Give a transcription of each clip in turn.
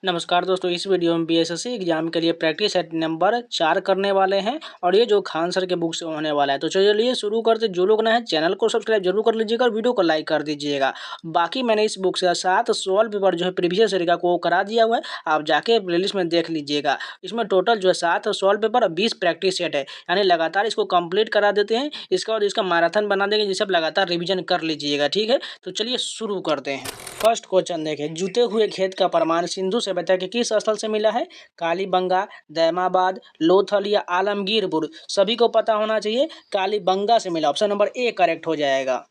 नमस्कार दोस्तों, इस वीडियो में बीएसएससी एग्जाम के लिए प्रैक्टिस सेट नंबर 4 करने वाले हैं और ये जो खान सर के बुक से होने वाला है। तो चलिए शुरू करते। जो लोग नए हैं चैनल को सब्सक्राइब जरूर कर लीजिएगा और वीडियो को लाइक कर दीजिएगा। बाकी मैंने इस बुक से 7 सॉल्व पेपर जो है प्रीवियस ईयर का वो करा दिया हुआ है, आप जाके प्लेलिस्ट में देख लीजिएगा। इसमें टोटल जो है 7 सॉल्व पेपर और 20 प्रैक्टिस सेट है, यानी लगातार इसको कंप्लीट करा देते हैं। इसके बाद इसका मैराथन बना देंगे जिसे आप लगातार रिविजन कर लीजिएगा। ठीक है, तो चलिए शुरू करते हैं। फर्स्ट क्वेश्चन देखें, जुते हुए खेत का प्रमाण सिंधु सभ्यता के किस स्थल से मिला है? कालीबंगा, दैमाबाद, लोथल या आलमगीरपुर। सभी को पता होना चाहिए, कालीबंगा से मिला। ऑप्शन नंबर ए करेक्ट हो जाएगा।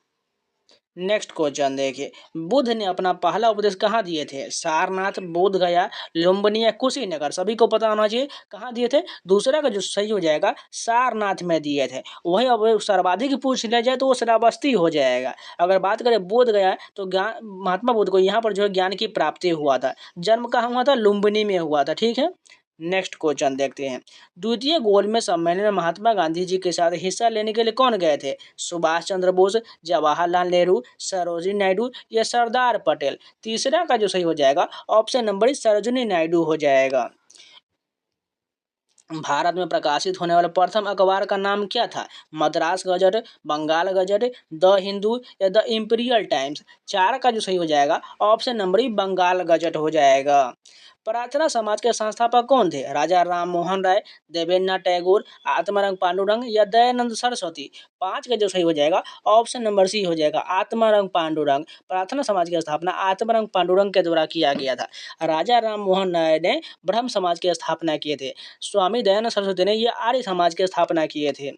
नेक्स्ट क्वेश्चन देखिए, बुद्ध ने अपना पहला उपदेश कहाँ दिए थे? सारनाथ, बोध गया, लुम्बिनी या कुशीनगर। सभी को पता होना चाहिए कहाँ दिए थे। दूसरा का जो सही हो जाएगा सारनाथ में दिए थे। वही अब सर्वाधिक पूछ लिया जाए तो वो श्रावस्ती हो जाएगा। अगर बात करें बोध गया तो ज्ञान महात्मा बुद्ध को यहाँ पर जो है ज्ञान की प्राप्ति हुआ था। जन्म कहाँ हुआ था? लुम्बिनी में हुआ था। ठीक है, नेक्स्ट क्वेश्चन देखते हैं। द्वितीय गोलमेज सम्मेलन में महात्मा गांधी जी के साथ हिस्सा लेने के लिए कौन गए थे? सुभाष चंद्र बोस, जवाहरलाल नेहरू, सरोजिनी नायडू या सरदार पटेल। तीसरा का जो सही हो जाएगा ऑप्शन नंबर सरोजिनी नायडू हो जाएगा। भारत में प्रकाशित होने वाले प्रथम अखबार का नाम क्या था? Madras gazette, Bengal gazette, the Hindu या द इंपीरियल टाइम्स। चार का जो सही हो जाएगा option number E Bengal gazette हो जाएगा। प्रार्थना समाज के संस्थापक कौन थे? राजा राम मोहन राय, देवेंद्रनाथ टैगोर, आत्माराम पांडुरंग या दयानंद सरस्वती। पांच का जो सही हो जाएगा ऑप्शन नंबर सी हो जाएगा, आत्माराम पांडुरंग। प्रार्थना समाज की स्थापना आत्माराम पांडुरंग के द्वारा किया गया था। राजा राम मोहन राय ने ब्रह्म समाज की स्थापना किए थे। स्वामी दयानंद सरस्वती ने ये आर्य समाज की स्थापना किए थे।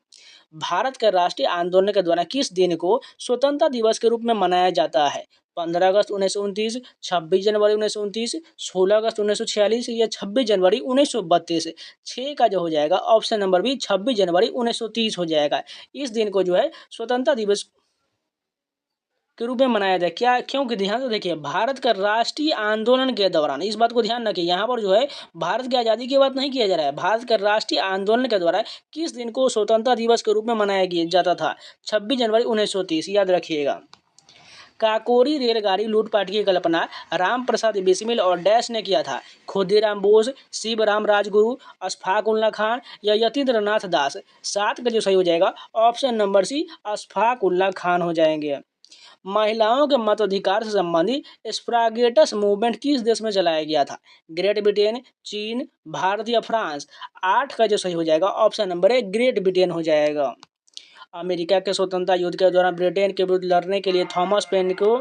भारत के राष्ट्रीय आंदोलन के द्वारा किस दिन को स्वतंत्रता दिवस के रूप में मनाया जाता है? 15 अगस्त 1929, 26 जनवरी 1929, 16 अगस्त 1946 या 26 जनवरी 1932। छः का जो हो जाएगा ऑप्शन नंबर बी 26 जनवरी 1930 हो जाएगा। इस दिन को जो है स्वतंत्रता दिवस के रूप में मनाया जाए। क्या? क्योंकि ध्यान से देखिए, भारत का राष्ट्रीय आंदोलन के दौरान, इस बात को ध्यान रखिए, यहाँ पर जो है भारत की आज़ादी की बात नहीं किया जा रहा है। भारत के राष्ट्रीय आंदोलन के द्वारा किस दिन को स्वतंत्रता दिवस के रूप में मनाया जाता था? 26 जनवरी 1930, याद रखिएगा। काकोरी रेलगाड़ी लूटपाट की कल्पना राम प्रसाद बिस्मिल और डैश ने किया था? खुदीराम बोस, शिवराम राजगुरु, अशफाक उल्ला खान या यतीन्द्र नाथ दास। सात का जो सही हो जाएगा option number C Ashfaq Ullah Khan हो जाएंगे। महिलाओं के मताधिकार से संबंधित स्प्रागेटस मूवमेंट किस देश में चलाया गया था? ग्रेट ब्रिटेन, चीन, भारत या फ्रांस। आठ का जो सही हो जाएगा option number a great Britain हो जाएगा। अमेरिका के स्वतंत्रता युद्ध के दौरान ब्रिटेन के विरुद्ध लड़ने के लिए थॉमस पेन को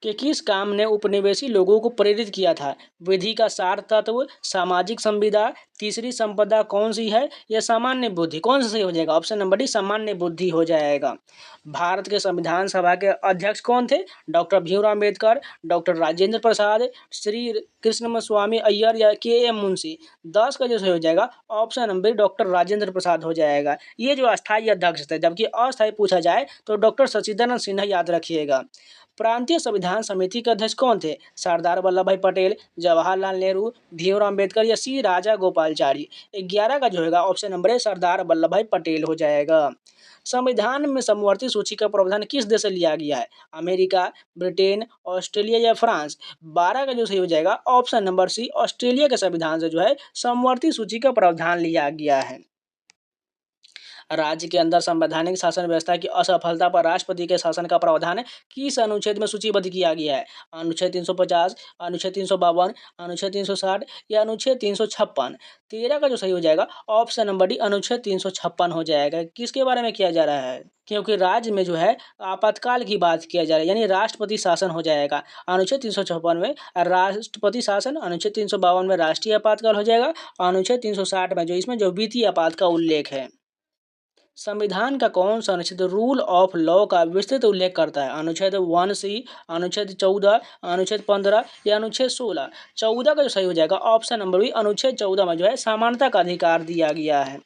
कि किस काम ने उपनिवेशी लोगों को प्रेरित किया था? विधि का सार तत्व, सामाजिक संविदा, तीसरी संपदा कौन सी है या सामान्य बुद्धि। कौन सा सही हो जाएगा? ऑप्शन नंबर डी सामान्य बुद्धि हो जाएगा। भारत के संविधान सभा के अध्यक्ष कौन थे? डॉक्टर भीमराव अम्बेडकर, डॉक्टर राजेंद्र प्रसाद, श्री कृष्ण स्वामी अय्यर या के एम मुंशी। 10 का जो सही हो जाएगा option number doctor Rajendra Prasad हो जाएगा। ये जो अस्थायी अध्यक्ष थे, जबकि अस्थायी पूछा जाए तो डॉक्टर सचिदानंद सिन्हा, याद रखिएगा। प्रांतीय संविधान समिति के अध्यक्ष कौन थे? सरदार वल्लभ भाई पटेल, जवाहरलाल नेहरू, भीमराव अम्बेडकर या सी राजा गोपालचारी। 11 का जो होगा ऑप्शन नंबर है सरदार वल्लभ भाई पटेल हो जाएगा। संविधान में समवर्ती सूची का प्रावधान किस देश से लिया गया है? अमेरिका, ब्रिटेन, ऑस्ट्रेलिया या फ्रांस। 12 का जो सही हो जाएगा ऑप्शन नंबर सी ऑस्ट्रेलिया के संविधान से जो है समवर्ती सूची का प्रावधान लिया गया है। राज्य के अंदर संवैधानिक शासन व्यवस्था की असफलता पर राष्ट्रपति के शासन का प्रावधान किस अनुच्छेद में सूचीबद्ध किया गया है? अनुच्छेद 350, अनुच्छेद 352, अनुच्छेद 360 या अनुच्छेद 356। 13 का जो सही हो जाएगा ऑप्शन नंबर डी अनुच्छेद 356 हो जाएगा। किसके बारे में किया जा रहा है? क्योंकि राज्य में जो है आपातकाल की बात किया जा रहा है, यानी राष्ट्रपति शासन हो जाएगा। अनुच्छेद 356 में राष्ट्रपति शासन, अनुच्छेद 352 में राष्ट्रीय आपातकाल हो जाएगा, अनुच्छेद 360 में जो इसमें जो वित्तीय आपात का उल्लेख है। संविधान का कौन सा अनुच्छेद रूल ऑफ लॉ का विस्तृत उल्लेख करता है? अनुच्छेद 1C, अनुच्छेद 14, अनुच्छेद 15 या अनुच्छेद 16। 14 का जो सही हो जाएगा ऑप्शन नंबर बी अनुच्छेद 14 में जो है समानता का अधिकार दिया गया है।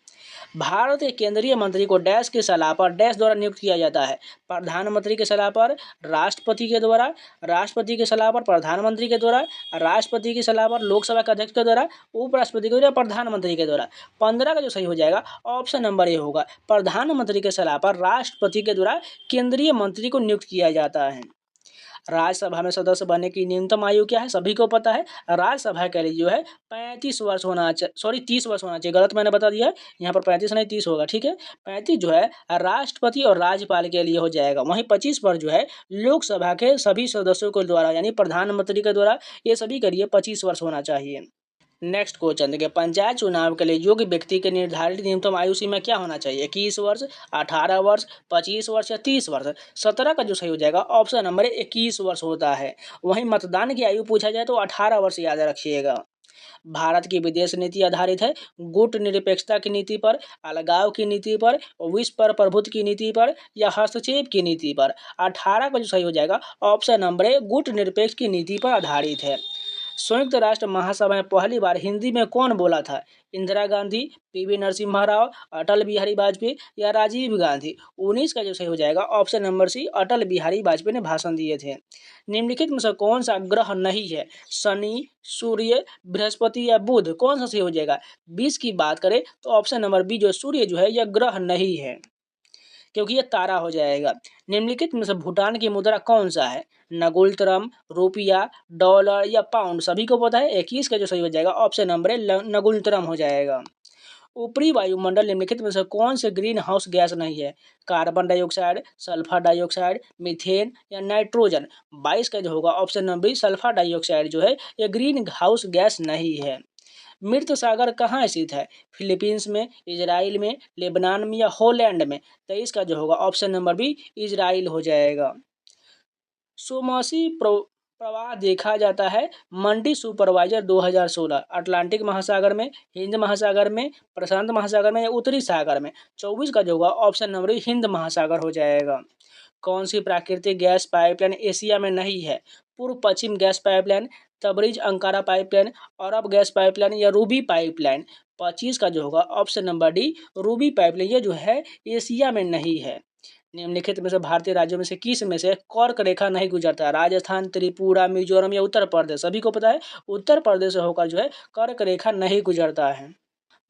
भारत के केंद्रीय मंत्री को डैश की सलाह पर डैश द्वारा नियुक्त किया जाता है? प्रधानमंत्री की सलाह पर, राष्ट्रपति के द्वारा, राष्ट्रपति की सलाह पर प्रधानमंत्री के द्वारा, राष्ट्रपति की सलाह पर लोकसभा के अध्यक्ष के द्वारा, उपराष्ट्रपति के द्वारा, प्रधानमंत्री के द्वारा। 15 का जो सही हो जाएगा ऑप्शन नंबर ए होगा, प्रधानमंत्री के सलाह पर राष्ट्रपति के द्वारा केंद्रीय मंत्री को नियुक्त किया जाता है। राज्यसभा में सदस्य बनने की न्यूनतम आयु क्या है, सभी को पता है। राज्यसभा के लिए जो है 35 वर्ष होना चाहिए, सॉरी 30 वर्ष होना चाहिए, गलत मैंने बता दिया है, यहाँ पर 35 नहीं 30 होगा, ठीक है। 35 जो है राष्ट्रपति और राज्यपाल के लिए हो जाएगा, वहीं 25 पर जो है लोकसभा के सभी सदस्यों के द्वारा यानी प्रधानमंत्री के द्वारा, ये सभी के लिए 25 वर्ष होना चाहिए। नेक्स्ट क्वेश्चन देखिए, पंचायत चुनाव के लिए योग्य व्यक्ति के निर्धारित न्यूनतम आयु सीमा क्या होना चाहिए, 21 वर्ष, 18 वर्ष, 25 वर्ष या 30 वर्ष। 17 का जो सही हो जाएगा ऑप्शन नंबर 21 वर्ष होता है। वहीं मतदान की आयु पूछा जाए तो 18 वर्ष याद रखिएगा। भारत की विदेश नीति आधारित है गुट निरपेक्षता की नीति पर, अलगाव की नीति पर, विश्व पर प्रभुत्व की नीति पर या हस्तक्षेप की नीति पर। 18 का जो सही हो जाएगा ऑप्शन नंबर ए गुट निरपेक्ष की नीति पर आधारित है। संयुक्त राष्ट्र महासभा में पहली बार हिंदी में कौन बोला था, इंदिरा गांधी, पीवी नरसिम्हा राव, अटल बिहारी वाजपेयी या राजीव गांधी। 19 का जो सही हो जाएगा ऑप्शन नंबर सी अटल बिहारी वाजपेयी ने भाषण दिए थे। निम्नलिखित में से कौन सा ग्रह नहीं है, शनि, सूर्य, बृहस्पति या बुध, कौन सा सही हो जाएगा। 20 की बात करें तो ऑप्शन नंबर बी जो सूर्य जो है यह ग्रह नहीं है, क्योंकि ये तारा हो जाएगा। निम्नलिखित में से भूटान की मुद्रा कौन सा है, नगुल्तरम, रुपया, डॉलर या पाउंड, सभी को पता है। 21 का जो सही हो जाएगा ऑप्शन नंबर ए नगुल्तरम हो जाएगा। ऊपरी वायुमंडल निम्नलिखित में से कौन से ग्रीन हाउस गैस नहीं है, carbon dioxide, sulphur dioxide, methane या नाइट्रोजन। 22 का जो होगा option number B sulphur dioxide जो है ये ग्रीन हाउस गैस नहीं है। मृत सागर कहाँ स्थित है, फिलीपींस में, इजराइल में, लेबनान में या हॉलैंड में। 23 का जो होगा ऑप्शन नंबर बी इजराइल हो जाएगा। सोमासी प्रवाह देखा जाता है मंडी सुपरवाइजर 2016 अटलांटिक महासागर में, हिंद महासागर में, प्रशांत महासागर में या उत्तरी सागर में। 24 का जो होगा ऑप्शन नंबर हिंद महासागर हो जाएगा। कौन सी प्राकृतिक गैस पाइपलाइन एशिया में नहीं है, पूर्व पश्चिम gas pipeline, Tabriz Ankara pipeline, Arab gas pipeline या रूबी पाइपलाइन। 25 का जो होगा option number D Ruby pipeline, ये जो है एशिया में नहीं है। निम्नलिखित में से भारतीय राज्यों में से किस में से कर्क रेखा नहीं गुजरता, राजस्थान, त्रिपुरा, मिजोरम या उत्तर प्रदेश। सभी को पता है उत्तर प्रदेश होकर जो है कर्क रेखा नहीं गुजरता है।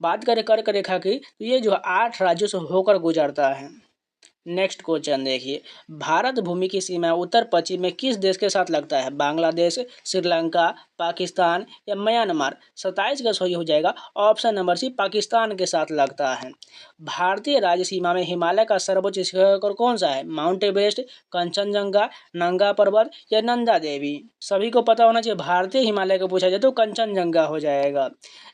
बात करें कर्क रेखा की तो ये जो 8 राज्यों से होकर गुजरता है। नेक्स्ट क्वेश्चन देखिए, भारत भूमि की सीमा उत्तर पश्चिम में किस देश के साथ लगता है, बांग्लादेश, श्रीलंका, पाकिस्तान या म्यांमार। 27 का सही हो जाएगा ऑप्शन नंबर सी पाकिस्तान के साथ लगता है। भारतीय राज्य सीमा में हिमालय का सर्वोच्च शिखर कौन सा है, माउंट एवरेस्ट, कंचनजंगा, नंगा पर्वत या नंदा देवी। सभी को पता होना चाहिए, भारतीय हिमालय को पूछा जाए तो कंचनजंगा हो जाएगा।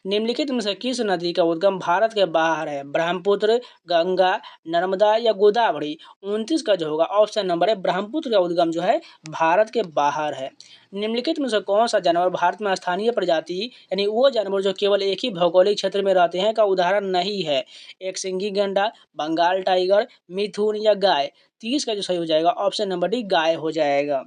निम्नलिखित में से किस नदी का उद्गम भारत के बाहर है, ब्रह्मपुत्र, गंगा, नर्मदा या गोदावरी। 29 का जो होगा ऑप्शन नंबर है ब्रह्मपुत्र का उद्गम जो है भारत के बाहर है। निम्नलिखित में से कौन सा जानवर भारत में स्थानीय प्रजाति यानी वो जानवर जो केवल एक ही भौगोलिक क्षेत्र में रहते हैं का उदाहरण नहीं है, एक सिंगी गैंडा, बंगाल टाइगर, मिथुन या गाय। 30 का जो सही हो जाएगा ऑप्शन नंबर डी गाय हो जाएगा।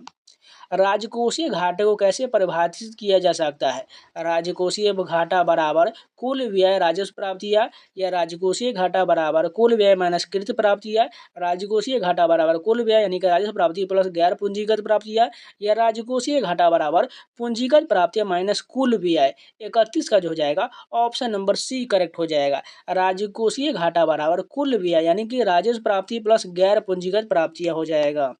राजकोषीय घाटे को कैसे परिभाषित किया जा सकता है, राजकोषीय घाटा बराबर कुल व्यय राजस्व प्राप्तियां या राजकोषीय घाटा बराबर कुल व्यय माइनस कृत प्राप्तियां, राजकोषीय घाटा बराबर कुल व्यय यानी कि राजस्व प्राप्ति प्लस गैर पूंजीगत प्राप्तियां या राजकोषीय घाटा बराबर पूंजीगत प्राप्तियां माइनस कुल व्यय। 31 का जो हो जाएगा ऑप्शन नंबर सी करेक्ट हो जाएगा, राजकोषीय घाटा बराबर कुल व्यय यानी कि राजस्व प्राप्ति प्लस गैर पूंजीगत प्राप्तियां हो जाएगा।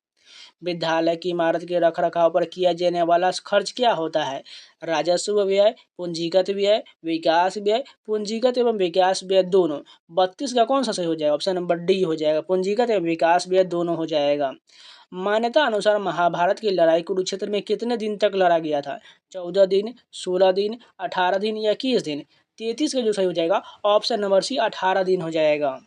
विद्यालय की इमारत के रखरखाव पर किया जाने वाला खर्च क्या होता है, राजस्व व्यय, पूंजीगत व्यय, विकास व्यय, पूंजीगत एवं विकास व्यय दोनों। 32 का कौन सा सही हो जाएगा ऑप्शन नंबर डी हो जाएगा, पूंजीगत एवं विकास व्यय दोनों हो जाएगा। मान्यता अनुसार महाभारत की लड़ाई कुरुक्षेत्र में कितने दिन तक लड़ा गया था, 14 दिन, 16 दिन, 18 दिन या 21 दिन। 33 का जो सही हो जाएगा ऑप्शन नंबर सी 18 दिन हो जाएगा।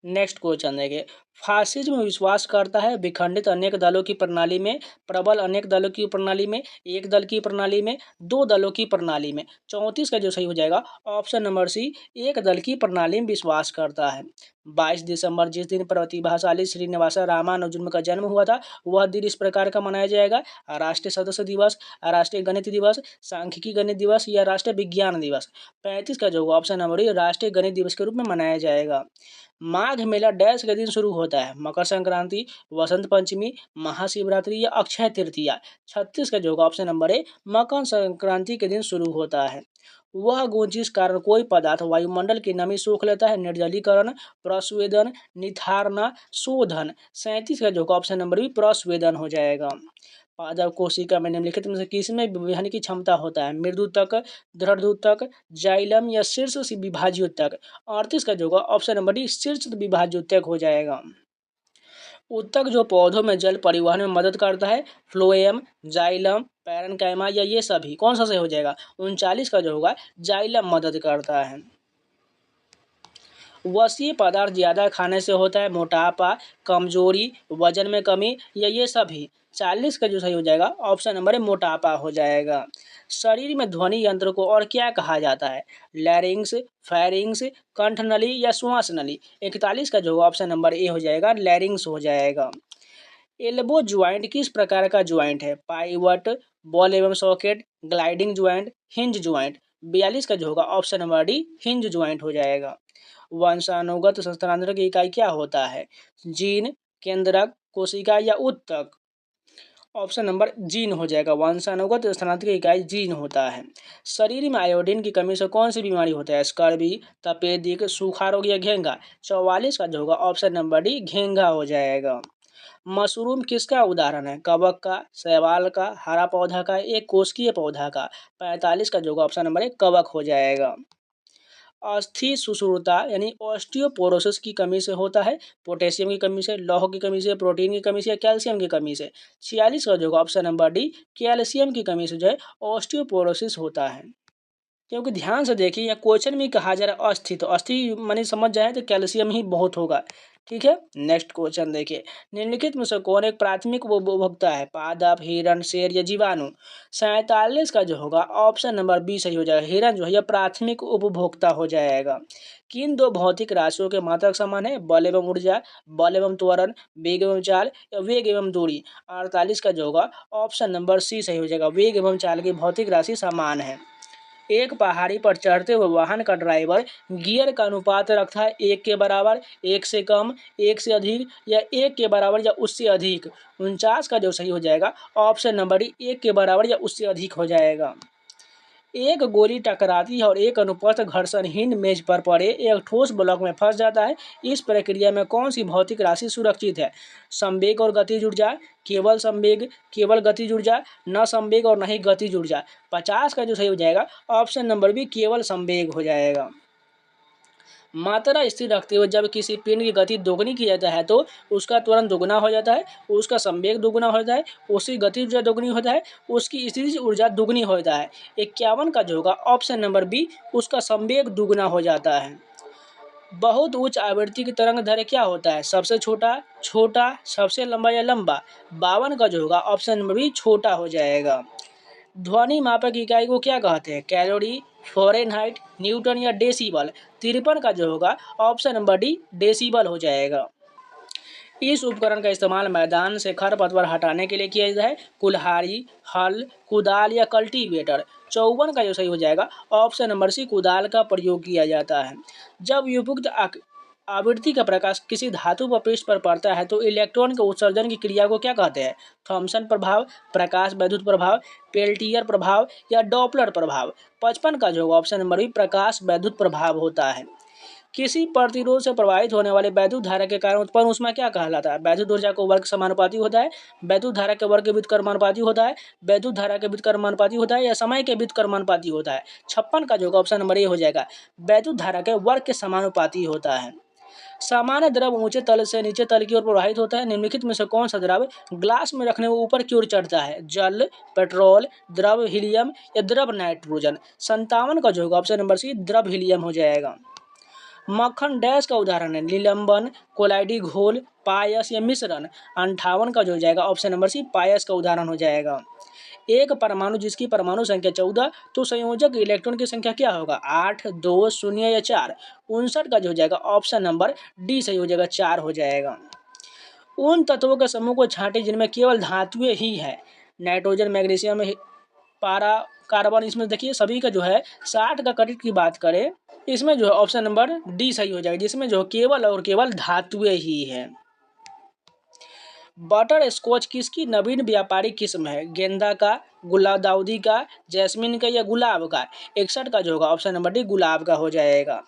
नेक्स्ट क्वेश्चन देखिए, फासिज्म विश्वास करता है विखंडित अनेक दलों की प्रणाली में, प्रबल अनेक दलों की प्रणाली में, एक दल की प्रणाली में, दो दलों की प्रणाली में। 34 का जो सही हो जाएगा ऑप्शन नंबर सी एक दल की प्रणाली में विश्वास करता है। 22 दिसंबर जिस दिन प्रतिभाशाली श्रीनिवास रामानुजन का जन्म हुआ था वह दिन इस प्रकार का मनाया जाएगा, राष्ट्रीय सदस्य दिवस, राष्ट्रीय गणित दिवस, सांख्यिकी गणित दिवस या राष्ट्रीय विज्ञान दिवस। 35 का जो होगा ऑप्शन नंबर ए राष्ट्रीय गणित दिवस के रूप में मनाया जाएगा। माघ मेला डैश के दिन शुरू होता है, मकर संक्रांति, वसंत पंचमी, महाशिवरात्रि या अक्षय तृतीया। 36 का जो होगा option number A Makar Sankranti के दिन शुरू होता है। वह गुण जिस कारण कोई पदार्थ वायुमंडल की नमी सोख लेता है, निर्जलीकरण, प्रस्वेदन, निथारना, शोधन। 37 का जो होगा ऑप्शन नंबर बी प्रस्वेदन हो जाएगा। पादप कोशिका में निम्नलिखित में से किसमें विभाजन की क्षमता होता है? मृदुतक, दृढ़ जाइलम या शीर्ष से विभाज्योतक। 38 का जो होगा ऑप्शन नंबर डी शीर्ष विभाज्योतक हो जाएगा। उत्तक जो पौधों में जल परिवहन में मदद करता है, फ्लोएम, जाइलम, पैरेन्काइमा या ये सभी, कौन सा सही हो जाएगा? 39 का जो होगा जाइलम मदद करता है। वसीय पदार्थ ज़्यादा खाने से होता है मोटापा, कमजोरी, वजन में कमी या ये सभी। 40 का जो सही हो जाएगा ऑप्शन नंबर है मोटापा हो जाएगा। शरीर में ध्वनि यंत्र को और क्या कहा जाता है? लैरिंग्स, फेरिंग्स, कंठनली या श्वास नली। 41 का जो होगा ऑप्शन नंबर ए हो जाएगा लैरिंग्स हो जाएगा। एल्बो ज्वाइंट किस प्रकार का ज्वाइंट है? पाइवट, बॉल एवं socket, gliding joint, hinge joint. 42 का जो होगा option number D hinge joint हो जाएगा। वंशानुगत स्थानांतरण की इकाई क्या होता है? जीन, केंद्रक, कोशिका या उत्तक। ऑप्शन नंबर जीन हो जाएगा। वंशानुगत स्थानांतरण की इकाई जीन होता है। शरीर में आयोडीन की कमी से कौन सी बीमारी होता है? स्कर्वी, तपेदिक, सूखा रोग या घेंघा। 44 का जो होगा ऑप्शन नंबर डी घेंघा हो जाएगा। मशरूम किसका उदाहरण है? कवक का, शैवाल का, हरा पौधा का, एक कोशिकीय पौधा का। 45 का जो होगा ऑप्शन नंबर एक कवक हो जाएगा। अस्थि सुषुरता यानी ऑस्टियोपोरोसिस की कमी से होता है, पोटेशियम की कमी से, लौह की कमी से, प्रोटीन की कमी से या कैल्शियम की कमी से। 46 का जो होगा ऑप्शन नंबर डी कैल्शियम की कमी से जो है ऑस्टियोपोरोसिस होता है। क्योंकि ध्यान से देखिए या क्वेश्चन में कहा जा रहा है अस्थि, तो अस्थि माने समझ जाए तो कैल्शियम ही बहुत होगा। ठीक है, नेक्स्ट क्वेश्चन देखिए। निम्नलिखित में से कौन एक प्राथमिक उपभोक्ता है? पादप, हिरण, शेर या जीवाणु। 47 का जो होगा ऑप्शन नंबर बी सही हो जाएगा। हिरण जो है यह प्राथमिक उपभोक्ता हो जाएगा। किन दो भौतिक राशियों के मात्रक समान है? बल एवं ऊर्जा, बल एवं त्वरण, वेग एवं चाल या वेग एवं दूरी। 48 का जो होगा ऑप्शन नंबर सी सही हो जाएगा। वेग एवं चाल की भौतिक राशि समान है। एक पहाड़ी पर चढ़ते हुए वाहन का ड्राइवर गियर का अनुपात रखता है 1 के बराबर, 1 से कम, 1 से अधिक या 1 के बराबर या उससे अधिक। 49 का जो सही हो जाएगा ऑप्शन नंबर डी 1 के बराबर या उससे अधिक हो जाएगा। एक गोली टकराती है और एक अनुप्रस्थ घर्षणहीन मेज पर पड़े एक ठोस ब्लॉक में फंस जाता है। इस प्रक्रिया में कौन सी भौतिक राशि सुरक्षित है? संवेग और गतिज ऊर्जा, केवल संवेग, केवल गतिज ऊर्जा, न संवेग और न ही गतिज ऊर्जा। 50 का जो सही हो जाएगा ऑप्शन नंबर बी केवल संवेग हो जाएगा। मात्रा स्थिर रखते हुए जब किसी पिंड की गति दोगुनी की जाता है तो उसका त्वरण दोगुना हो जाता है, उसका संवेग दोगुना हो जाता है, उसकी गति ऊर्जा दोगुनी होता है, उसकी स्थितिज ऊर्जा दोगुनी हो जाता है। 51 का जो होगा ऑप्शन नंबर बी उसका संवेग दोगुना हो जाता है। बहुत उच्च आवृत्ति की तरंग दैर्घ्य क्या होता है? सबसे छोटा, छोटा, सबसे लंबा या लंबा। 52 का जो होगा ऑप्शन नंबर बी छोटा हो जाएगा। ध्वनि मापक इकाई को क्या कहते हैं? कैलोरी, फ़ारेनहाइट, न्यूटन या डेसिबल। 53 का जो होगा ऑप्शन नंबर डी डेसिबल हो जाएगा। इस उपकरण का इस्तेमाल मैदान से खरपतवार हटाने के लिए किया जाता है। कुल्हाड़ी, हल, कुदाल या कल्टीवेटर। 54 का जो सही हो जाएगा ऑप्शन नंबर सी कुदाल का प्रयोग किया जाता है। जब उपयुक्त आवृत्ति का प्रकाश किसी धातु पर पृष्ठ पर पड़ता है तो इलेक्ट्रॉन के उत्सर्जन की क्रिया को क्या कहते हैं? थॉम्सन प्रभाव, प्रकाश वैद्युत प्रभाव, पेल्टियर प्रभाव या डॉपलर प्रभाव। 55 का जो होगा ऑप्शन नंबर बी प्रकाश वैद्युत प्रभाव होता है। किसी प्रतिरोध से प्रवाहित होने वाले वैद्युत धारा के कारण उत्पन्न ऊष्मा क्या कहलाता है? वैद्युत ऊर्जा को वर्ग समानुपाती होता है, वैद्युत धारा के वर्ग के व्युत्क्रमानुपाती होता है, वैद्युत धारा के व्युत्क्रमानुपाती होता है या समय के व्युत्क्रमानुपाती होता है। 56 का जो होगा ऑप्शन नंबर ए हो जाएगा वैद्युत धारा के वर्ग के समानुपाती होता है। सामान्य द्रव ऊंचे तल से नीचे तल की ओर प्रवाहित होता है। निम्नलिखित में से कौन सा द्रव ग्लास में रखने में ऊपर की ओर चढ़ता है? जल, पेट्रोल, द्रव हीलियम या द्रव नाइट्रोजन। 57 का जो होगा ऑप्शन नंबर सी द्रव हीलियम हो जाएगा। मक्खन डैश का उदाहरण है? निलंबन, कोलाइडी घोल, पायस या मिश्रण। 58 का जो हो जाएगा ऑप्शन नंबर सी पायस का उदाहरण हो जाएगा। एक परमाणु जिसकी परमाणु संख्या 14 तो संयोजक इलेक्ट्रॉन की संख्या क्या होगा? 8, 2, 0 या 4। 59 का जो हो जाएगा ऑप्शन नंबर डी सही हो जाएगा 4 हो जाएगा। उन तत्वों के समूह को छांटे जिनमें केवल धातुएं ही है। नाइट्रोजन, मैग्नीशियम, पारा, कार्बन। इसमें देखिए सभी का जो है 60 का करेक्ट की बात करें इसमें जो है ऑप्शन नंबर डी सही हो जाएगा जिसमें जो केवल और केवल धातुएं ही है। बटर स्कॉच किसकी नवीन व्यापारिक किस्म है? गेंदा का, गुलदाउदी का, जैस्मिन का या गुलाब का? 61 का जो होगा ऑप्शन नंबर डी गुलाब का हो जाएगा।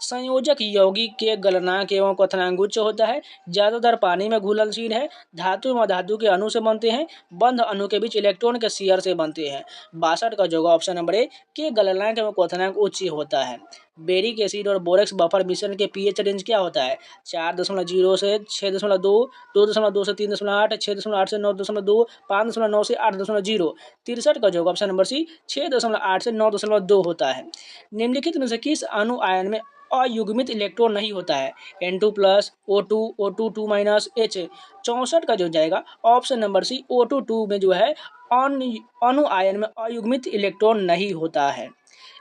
संयोजक यौगिक के गलनांक एवं क्वथनांक उच्च होता है, ज्यादातर पानी में घुलनशील है, धातु एवं धातु के अणु से बनते हैं, बंध अणु के बीच इलेक्ट्रॉन के शेयर से बनते हैं। 62 का जो होगा ऑप्शन नंबर ए के गलनांक एवं क्वथनांक उच्च होता है। बेरिक एसिड और बोरेक्स बफर मिश्रण के पीएच रेंज क्या होता है? 4.0 से 6.2, 2.2 से 3.8, 6.8 से 9.2, 5.9 से 8.0। 63 का जो होगा ऑप्शन नंबर सी 6.8 से 9.2 होता है। निम्नलिखित में से किस अणु आयन में अयुग्मित इलेक्ट्रॉन नहीं होता है? N2+, O2, O2 2 minus H। 64 का जो जाएगा ऑप्शन नंबर सी O2 2 में जो है अणु आयन में अयुग्मित इलेक्ट्रॉन नहीं होता है।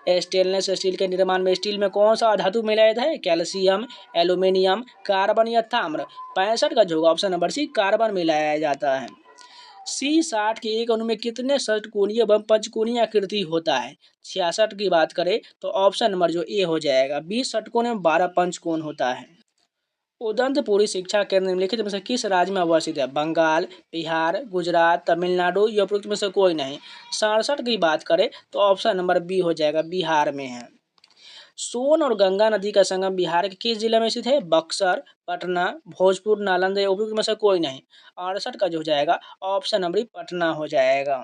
स्टेनलेस स्टील के निर्माण में स्टील में कौन सा धातु मिलाया जाता है? कैल्शियम, एल्यूमिनियम, कार्बन या ताम्र? 65 का जो होगा ऑप्शन नंबर सी कार्बन मिलाया जाता है। C60 के एक अणु में कितने षटकोणीय एवं पंचकोणीय आकृति होता है? 66 की बात करें तो ऑप्शन नंबर जो ए हो जाएगा 20 षटकोण एवं 12 पंचकोण होता है। उदंतपुरी शिक्षा केंद्र निम्नलिखित में से किस राज्य में अवस्थित है? बंगाल, बिहार, गुजरात, तमिलनाडु या उपरोक्त में से कोई नहीं? 67 की बात करें तो ऑप्शन नंबर बी हो जाएगा बिहार में है। सोन और गंगा नदी का संगम बिहार के किस जिले में स्थित है? बक्सर, पटना, भोजपुर, नालंदा या उपयुक्त में से कोई नहीं? 68 का जो हो जाएगा ऑप्शन नंबर पटना हो जाएगा।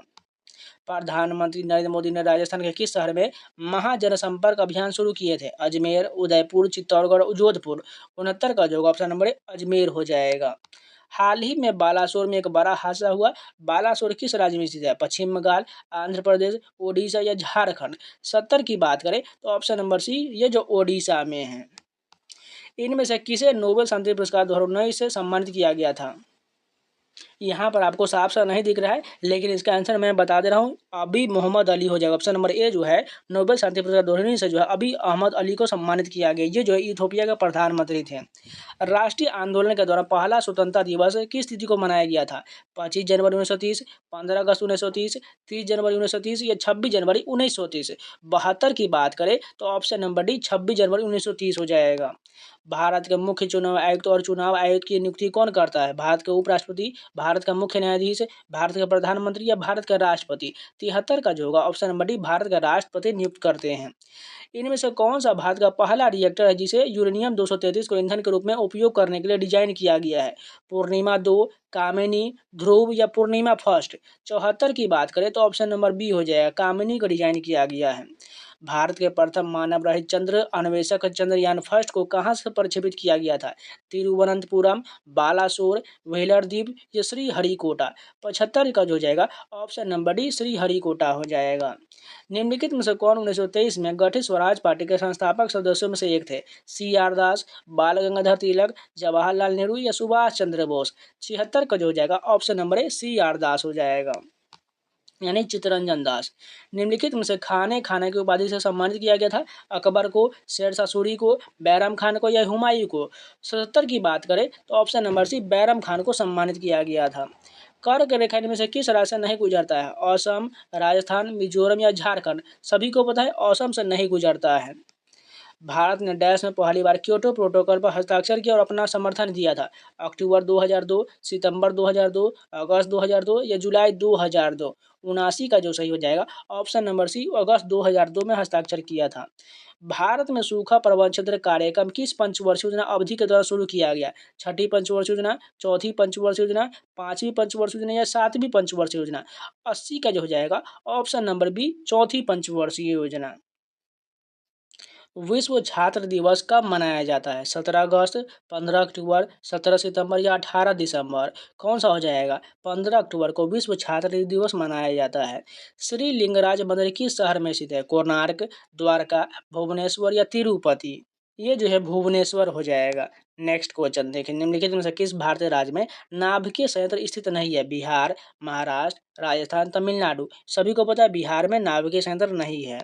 प्रधानमंत्री नरेंद्र मोदी ने राजस्थान के किस शहर में महाजनसंपर्क अभियान शुरू किए थे? अजमेर, उदयपुर, चित्तौड़गढ़, जोधपुर? 69 का जो होगा ऑप्शन नंबर अजमेर हो जाएगा। हाल ही में बालासोर में एक बड़ा हादसा हुआ। बालासोर किस राज्य में स्थित है? पश्चिम बंगाल, आंध्र प्रदेश, ओडिशा या झारखंड? 70 की बात करें तो ऑप्शन नंबर सी ये जो ओडिशा में है। इनमें से किसे नोबेल शांति पुरस्कार 2019 से सम्मानित किया गया था? यहाँ पर आपको साफ साफ नहीं दिख रहा है, लेकिन इसका आंसर मैं बता दे रहा हूँ, अभी मोहम्मद अली हो जाएगा। ऑप्शन नंबर ए जो है नोबेल शांति पुरस्कार 2019 से जो है अभी अहमद अली को सम्मानित किया गया। ये जो है इथोपिया के प्रधानमंत्री थे। राष्ट्रीय आंदोलन के दौरान पहला स्वतंत्रता दिवस किस तिथि को मनाया गया था? 25 जनवरी 1930, 15 अगस्त 1930, 30 जनवरी 1930 या 26 जनवरी 1930? 72 की बात करें तो ऑप्शन नंबर डी 26 जनवरी 1930 हो जाएगा। भारत के मुख्य चुनाव आयुक्त और चुनाव आयुक्त की नियुक्ति कौन करता है? भारत के उपराष्ट्रपति, भारत का मुख्य न्यायाधीश, भारत के प्रधानमंत्री या भारत के राष्ट्रपति? 73 का जो होगा ऑप्शन नंबर डी भारत के राष्ट्रपति नियुक्त करते हैं। इनमें से कौन सा भारत का पहला रिएक्टर है जिसे यूरेनियम 233 को ईंधन के रूप में उपयोग करने के लिए डिजाइन किया गया है? पूर्णिमा 2, कामिनी, ध्रुव या पूर्णिमा फर्स्ट? 74 की बात करें तो ऑप्शन नंबर बी हो जाएगा, कामिनी का डिजाइन किया गया है। भारत के प्रथम मानव रहित चंद्र अन्वेषक चंद्रयान फर्स्ट को कहाँ से प्रक्षेपित किया गया था? तिरुवनंतपुरम, बालासोर, व्हेलर द्वीप या श्रीहरिकोटा? 75 का जो हो जाएगा ऑप्शन नंबर डी श्रीहरिकोटा हो जाएगा। निम्नलिखित में से कौन 1923 में गठित स्वराज पार्टी के संस्थापक सदस्यों में से एक थे? C.R. दास, बाल गंगाधर तिलक, जवाहरलाल नेहरू या सुभाष चंद्र बोस? 76 का जो हो जाएगा ऑप्शन नंबर ए C.R. दास हो जाएगा, यानी चित्तरंजन दास। निम्नलिखित में से खाने खाने की उपाधि से सम्मानित किया गया था? अकबर को, शेरशाह सूरी को, बैरम खान को या हुमायूं को? 77 की बात करें तो option number C Bairam Khan को सम्मानित किया गया था। कर्क रेखा में से किस राज्य से नहीं गुजरता है? असम, राजस्थान, मिजोरम या झारखंड? सभी को पता है असम से नहीं गुजरता है। भारत ने डैश में पहली बार क्योटो प्रोटोकॉल पर हस्ताक्षर किया और अपना समर्थन दिया था? अक्टूबर 2002, सितंबर 2002, अगस्त 2002 या जुलाई 2002? 79 का जो सही हो जाएगा ऑप्शन नंबर सी अगस्त 2002 में हस्ताक्षर किया था। भारत में सूखा प्रबंधन क्षेत्र कार्यक्रम किस पंचवर्षीय योजना अवधि के दौरान शुरू किया गया? छठी पंचवर्षीय योजना, चौथी पंचवर्षीय योजना, पांचवी पंचवर्षीय योजना या सातवीं पंचवर्षीय योजना? 80 का जो हो जाएगा ऑप्शन नंबर बी चौथी पंचवर्षीय योजना। विश्व छात्र दिवस कब मनाया जाता है? 17 अगस्त, 15 अक्टूबर, 17 सितंबर या 18 दिसंबर? कौन सा हो जाएगा? 15 अक्टूबर को विश्व छात्र दिवस मनाया जाता है। श्री लिंगराज मंदिर किस शहर में स्थित है? कोणार्क, द्वारका, भुवनेश्वर या तिरुपति? ये जो है भुवनेश्वर हो जाएगा। नेक्स्ट क्वेश्चन देखें, निम्नलिखित में से किस भारतीय राज्य में नाभिकीय संयंत्र स्थित नहीं है? बिहार, महाराष्ट्र, राजस्थान, तमिलनाडु? सभी को पता है बिहार में नाभिकीय संयंत्र नहीं है।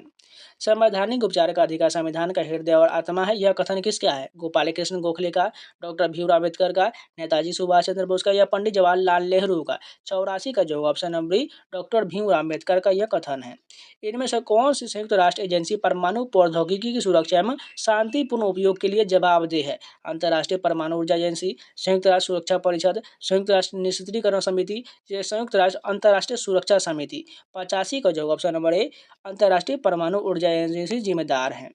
संवैधानिक उपचार का अधिकार संविधान का हृदय और आत्मा है। यह कथन किसका है? गोपाल कृष्ण गोखले का, डॉक्टर भीमराव अम्बेडकर का, नेताजी सुभाष चंद्र बोस का या पंडित जवाहरलाल नेहरू का? 84 का जो option number B doctor Bhimrao Ambedkar का यह कथन है। इनमें से कौन सी संयुक्त राष्ट्र एजेंसी परमाणु प्रौद्योगिकी की सुरक्षा एवं शांतिपूर्ण उपयोग के लिए जवाबदेह है? अंतर्राष्ट्रीय परमाणु ऊर्जा एजेंसी, संयुक्त राष्ट्र सुरक्षा परिषद, संयुक्त राष्ट्र निश्चितीकरण समिति या संयुक्त राष्ट्र अंतर्राष्ट्रीय सुरक्षा समिति? 85 का जो ऑप्शन नंबर ए अंतर्राष्ट्रीय परमाणु ऊर्जा एजेंसी जिम्मेदार है।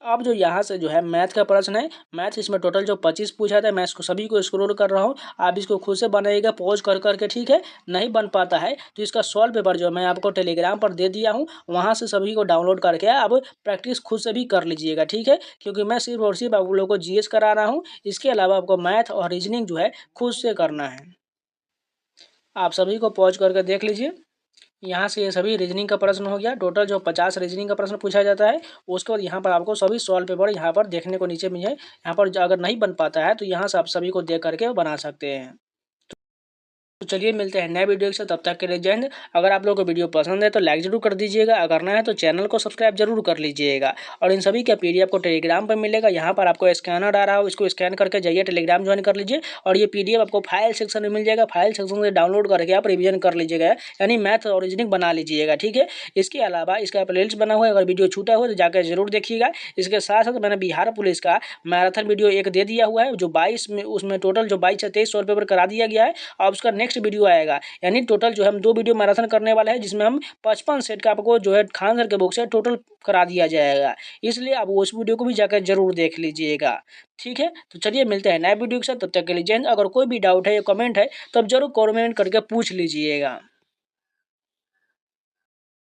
अब जो यहाँ से जो है मैथ का प्रश्न है, मैथ इसमें टोटल जो 25 पूछा था, मैं इसको सभी को स्क्रॉल कर रहा हूँ, आप इसको खुद से बनाइएगा पॉज कर करके, ठीक है। नहीं बन पाता है तो इसका सॉल्व पेपर जो मैं आपको टेलीग्राम पर दे दिया हूँ, वहाँ से सभी को डाउनलोड करके आप प्रैक्टिस खुद से भी कर लीजिएगा, ठीक है। क्योंकि मैं सिर्फ और सिर्फ आप लोगों को जीएस करा रहा हूँ, इसके अलावा आपको मैथ और रीजनिंग जो है खुद से करना है। आप सभी को पॉज करके देख लीजिए। यहाँ से ये सभी रीजनिंग का प्रश्न हो गया। टोटल जो 50 रीजनिंग का प्रश्न पूछा जाता है, उसके बाद यहाँ पर आपको सभी सॉल्व पेपर यहाँ पर देखने को नीचे में है। यहाँ पर अगर नहीं बन पाता है तो यहाँ से आप सभी को देख करके बना सकते हैं। तो चलिए मिलते हैं नए वीडियो से, तब तक के लिए जय हिंद। अगर आप लोगों को वीडियो पसंद है तो लाइक जरूर कर दीजिएगा, अगर नया है तो चैनल को सब्सक्राइब जरूर कर लीजिएगा। और इन सभी का पीडीएफ को टेलीग्राम पर मिलेगा, यहाँ पर आपको स्कैनर आ रहा हो, इसको स्कैन करके जाइए टेलीग्राम ज्वाइन कर लीजिए। और ये पीडीएफ आपको फाइल सेक्शन में मिल जाएगा, फाइल सेक्शन से डाउनलोड करके आप रिविजन कर लीजिएगा, यानी मैथ और रीजनिंग बना लीजिएगा, ठीक है। इसके अलावा इसका प्लेलिस्ट बना हुआ है, अगर वीडियो छूटा हो तो जाकर जरूर देखिएगा। इसके साथ साथ मैंने बिहार पुलिस का मैराथन वीडियो एक दे दिया हुआ है, जो 22 में, उसमें टोटल जो 22 से 23 सॉल्व पेपर करा दिया गया है। अब उसका नेक्स्ट वीडियो आएगा, यानी टोटल जो हम 2 वीडियो मैराथन करने वाले हैं, जिसमें हम 55 सेट का आपको जो है खान सर के बुक से टोटल करा दिया जाएगा। इसलिए आप उस वीडियो को भी जाकर जरूर देख लीजिएगा, ठीक है। तो चलिए मिलते हैं नए वीडियो के साथ, तब तक के लिए जय हिंद। अगर कोई भी डाउट है या कमेंट है तो आप जरूर कमेंट करके पूछ लीजिएगा।